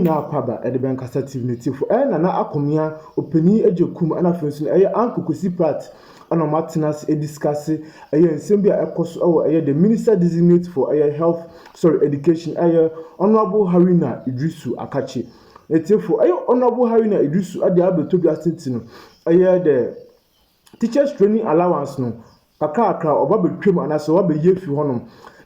na kwaba e de ben casative native na na akomia opani ejekum ana fensu e ankokosi part ana Martinez discuss nsem bia ekoso the minister designate for education honorable Haruna Idrisu Akachi etefo honorable Haruna Idrisu ade abetobi asentino the teachers training allowance no kakra oba betwem anaso oba yefi honom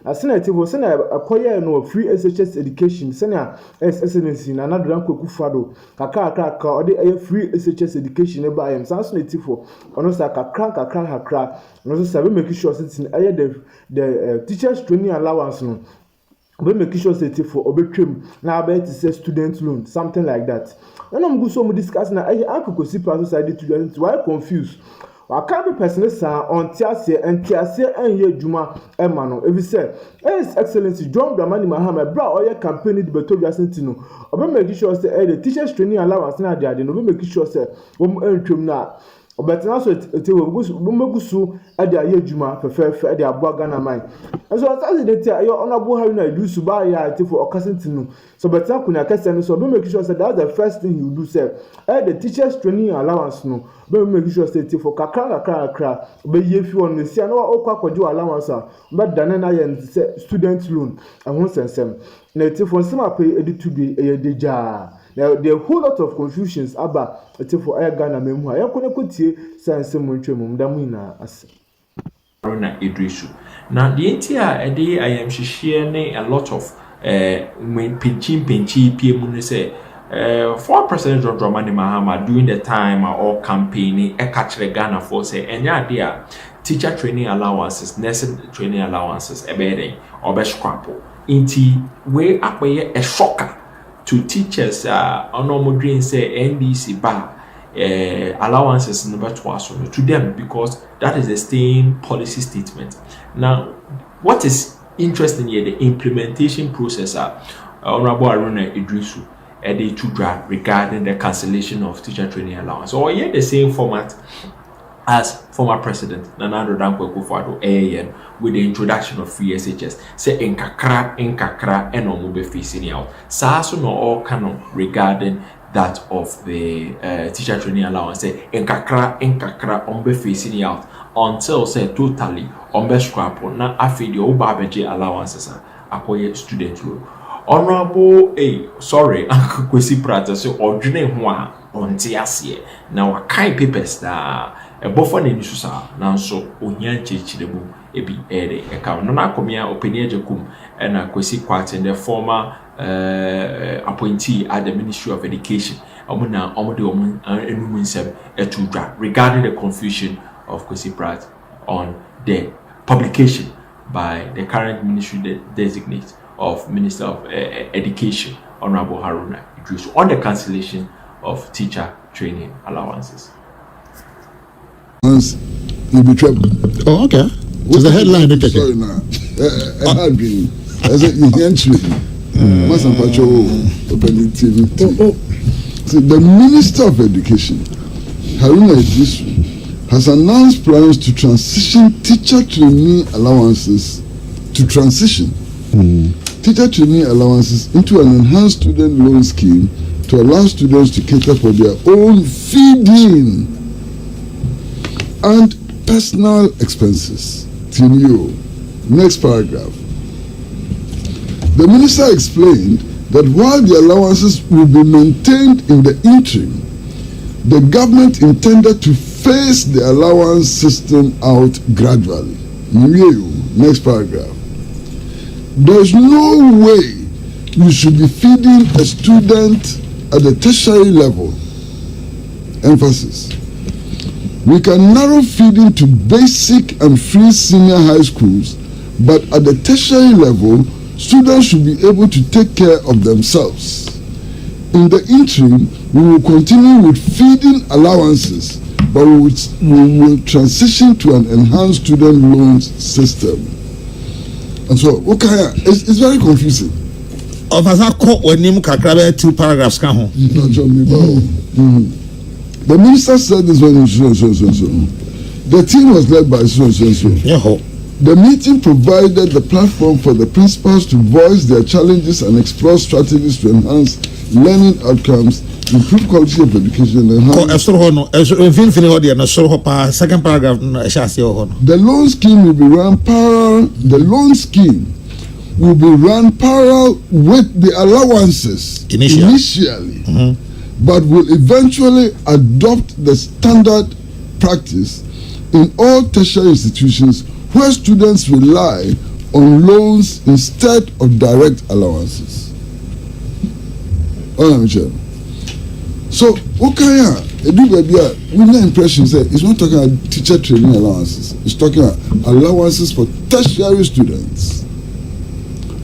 na senatebo sena akoye no free SHS education sena SSNC na nadoran kwekufado kakra ode free SHS education e ba am senatebo ono sa kakra no so be make sure sentin the teachers training allowance no we make sure senatebo obetwem na about say student loan something like that when I'm go so we discuss na akokosi part society to why confused wakabe person sa on tiase enye adwuma ema no ebi say His Excellency John Dramani Mahama bra oye campaign di beto bia sentino obe make sure say the teachers training allowance na ade no obe make sure say wo entwem na obetena so etewo ade aye adwuma fefefe ade aboa Ghana man so as the tia ayo honorable Haruna Idrisu ba ya etefo okasentino so betena kuna kase no so obe make sure say that's the first thing you do say the teachers training allowance no be make sure say etefo kakra be yefi on si na okwa kwajo allowance be dane na ye student loan ehun sensem na etefo nsema pay editubi eyedeja. Now, there are a whole lot of confusions about for Ghana memu. I couldn't put here since someone came Damina as Haruna Idrisu. Now, the entire day I am sharing a lot of pinchy PM say for President John Dramani Mahama during the time or campaigning catch the Ghana for say any idea teacher training allowances, nursing training allowances, bedding or best scrapple. Inti way up a shocker. To teachers, normal dream say NDC allowances number 2 to them because that is a staying policy statement. Now, what is interesting here, the implementation process, Honorable Haruna Idrisu, regarding the cancellation of teacher training allowance, or yet the same format as former President Nana Addo Dankwa AAN with the introduction of free SHS. Say enkakra and no be facing out. So no all canon regarding that of the teacher training allowance. Say enkakra on be facing out until say totally on be scrap na afi the obabeje allowances akoye student loan. Honorable sorry Uncle Kwesi Prata so ordine ho a onte ase na wakai papers da buffer in Susa, now so Onyan Chichibu, ebi ere, a cow, Nana Comia, Openia Jacum, and a Kwesi Quat, and the former appointee at the Ministry of Education, Omuna, Omodium, and Numinsem, Etudra, regarding the confusion of Kwesi Pratt on the publication by the current ministry designate of Minister of Education, Honorable Haruna Idrisu, on the cancellation of teacher training allowances. You'll be trouble. Oh, okay. What's the headline? Sorry, now. I had been. I said, you can't treat Masan Pacho open TV. So the Minister of Education, Haruna Idrisu, has announced plans to transition teacher training allowances teacher training allowances into an enhanced student loan scheme to allow students to cater for their own feeding and personal expenses. Tinio. Next paragraph. The minister explained that while the allowances will be maintained in the interim, the government intended to phase the allowance system out gradually. Next paragraph. There is no way you should be feeding a student at the tertiary level. Emphasis. We can narrow feeding to basic and free senior high schools, but at the tertiary level, students should be able to take care of themselves. In the interim, we will continue with feeding allowances, but we will transition to an enhanced student loans system. And so, okay, it's very confusing. Two paragraphs. The minister said this when so. The team was led by so. The meeting provided the platform for the principals to voice their challenges and explore strategies to enhance learning outcomes, improve quality of education, and second paragraph. The loan scheme will be run parallel. The loan scheme will be run parallel with the allowances initially, but will eventually adopt the standard practice in all tertiary institutions where students rely on loans instead of direct allowances. So, okay, we have impression that it's not talking about teacher training allowances. It's talking about allowances for tertiary students.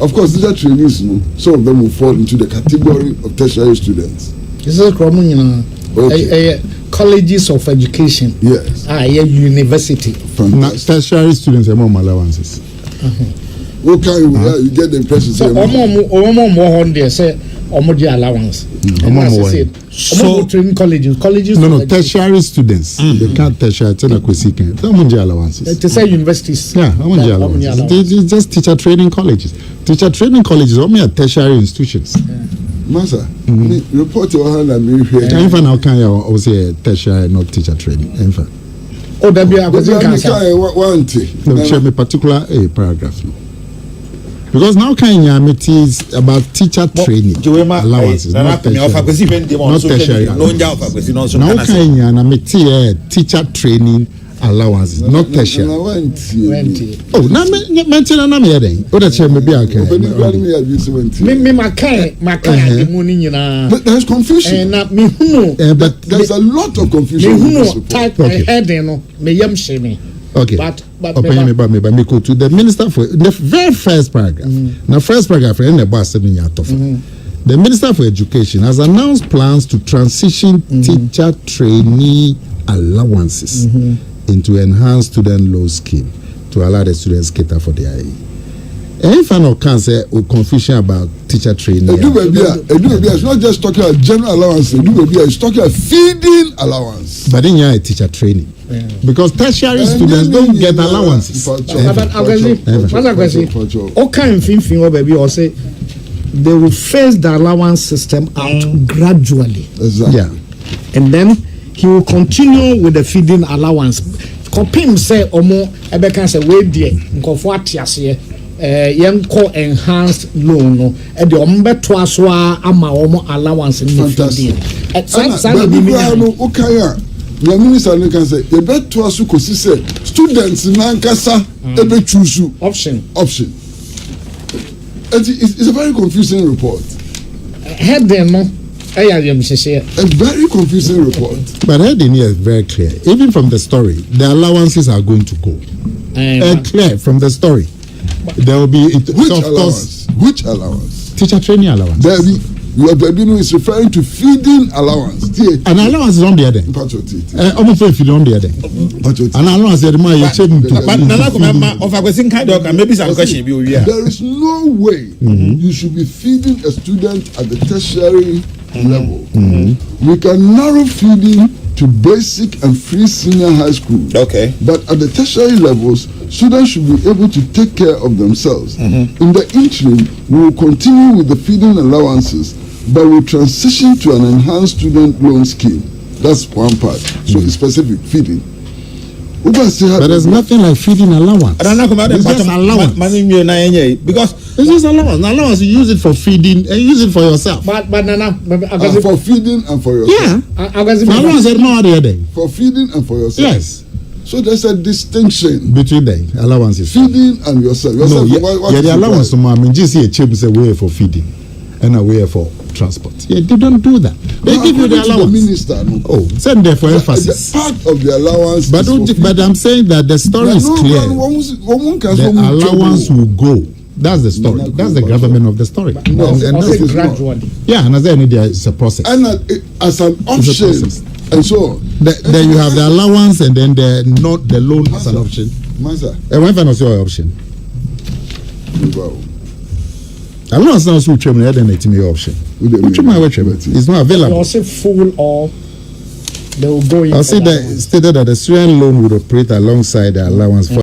Of course, teacher trainees, some of them will fall into the category of tertiary students. This is colleges of education. Yes. University. Tertiary students have more allowances. Okay, you get the impression. So, allowance. So training colleges. No, tertiary students. They can't tertiary. Allowances. To say universities. Yeah, allowances. They just teacher training colleges. Teacher training colleges only at tertiary institutions. Master, report your hand and be here. Infant, how can you say tertiary, not teacher training? Infant. Oh, that be a one thing. No, show me particular paragraph. Because now can you is about teacher training allowances, not tertiary allowances. Now can you teacher training allowances, not tertiary. Oh, now mention a name then. Oh, that's maybe I can. But there's confusion. But there's a lot of confusion. Okay. But me go to the minister for the very first paragraph. Now, first paragraph in the boss the Minister for Education has announced plans to transition teacher trainee allowances into enhanced student loan scheme to allow the students cater for their IE. Any final cancer or confusion about teacher training? It's not just talking about general allowance. It's talking about feeding allowance. But then you are a teacher training. Because tertiary students don't get allowances. Baby, or say they will phase the allowance system out gradually. Exactly. Yeah. And then he will continue with the feeding allowance. Kopim say omo ebeka say we die nkofo atiase yenko enhanced loan no e de omo beto aso ama omo allowance ni feeding. The minister can say the beto aso kosi say students nankasa ebe choose option. It's a very confusing report. Head there no. A very confusing report. But heading here is very clear. Even from the story, the allowances are going to go. Clear from the story. There will be Which allowance? Teacher training allowance. Your baby is referring to feeding allowance. An allowance is on the other. Almost if you don't the other. An allowance is more you there is no way you should be feeding a student at the tertiary level. We can narrow feeding to basic and free senior high school. Okay. But at the tertiary levels, students should be able to take care of themselves. In the interim, we will continue with the feeding allowances, but we'll transition to an enhanced student loan scheme. That's one part. So it's specific feeding. But there's nothing like feeding allowance. It's just allowance. Because it's just allowance. Allowance, you use it for feeding and use it for yourself. But for feeding and for yourself. Yeah. For feeding and for yourself. Yes. So there's a distinction between the allowances. Feeding and yourself. No, the allowance to I mean, just see a chip is a way for feeding and a way for transport. Yeah, they don't do that. They give you the allowance. The minister, no? Oh, send there for emphasis. The part of the allowance. But I'm saying that the story is clear. The allowance will go. That's the story. That's the government of the story. No, and that's gradually. Yeah, and then it's a process. And as an option, and so then you have the allowance, and then the loan as an option. And when final your option. Allowance now switch from the other option. It's not available. I'll say full or they will go in. I'll say that stated that the student loan would operate alongside the allowance for